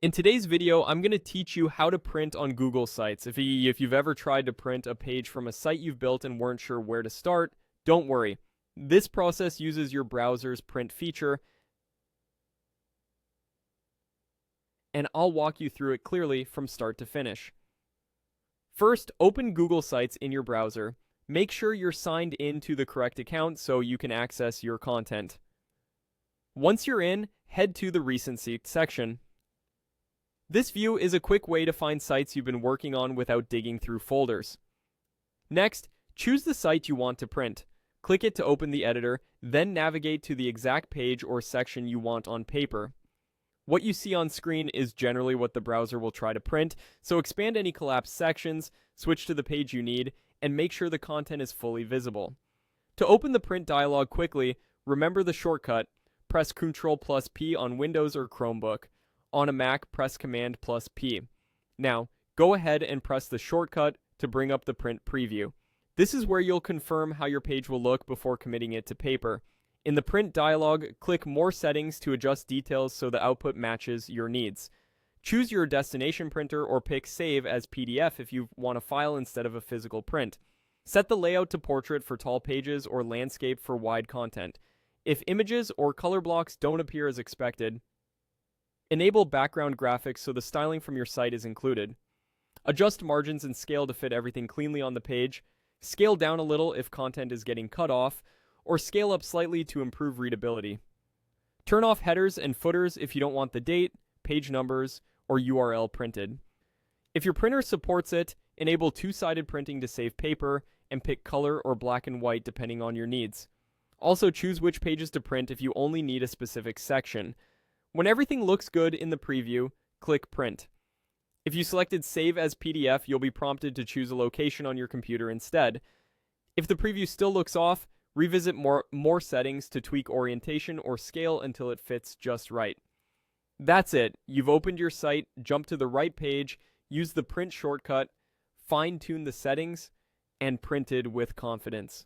In today's video, I'm going to teach you how to print on Google Sites. If you've ever tried to print a page from a site you've built and weren't sure where to start, don't worry. This process uses your browser's print feature, and I'll walk you through it clearly from start to finish. First, open Google Sites in your browser. Make sure you're signed in to the correct account so you can access your content. Once you're in, head to the Recency section. This view is a quick way to find sites you've been working on without digging through folders. Next, choose the site you want to print. Click it to open the editor, then navigate to the exact page or section you want on paper. What you see on screen is generally what the browser will try to print, so expand any collapsed sections, switch to the page you need, and make sure the content is fully visible. To open the print dialog quickly, remember the shortcut. Press Ctrl+P on Windows or Chromebook. On a Mac, press Command+P. Now, go ahead and press the shortcut to bring up the print preview. This is where you'll confirm how your page will look before committing it to paper. In the print dialog, click More Settings to adjust details so the output matches your needs. Choose your destination printer or pick Save as PDF if you want a file instead of a physical print. Set the layout to portrait for tall pages or landscape for wide content. If images or color blocks don't appear as expected, enable background graphics so the styling from your site is included. Adjust margins and scale to fit everything cleanly on the page. Scale down a little if content is getting cut off, or scale up slightly to improve readability. Turn off headers and footers if you don't want the date, page numbers, or URL printed. If your printer supports it, enable two-sided printing to save paper, and pick color or black and white depending on your needs. Also, choose which pages to print if you only need a specific section. When everything looks good in the preview, click Print. If you selected Save as PDF, you'll be prompted to choose a location on your computer instead. If the preview still looks off, revisit more settings to tweak orientation or scale until it fits just right. That's it. You've opened your site, jump to the right page, use the print shortcut, fine-tune the settings, and printed with confidence.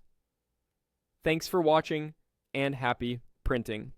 Thanks for watching, and happy printing.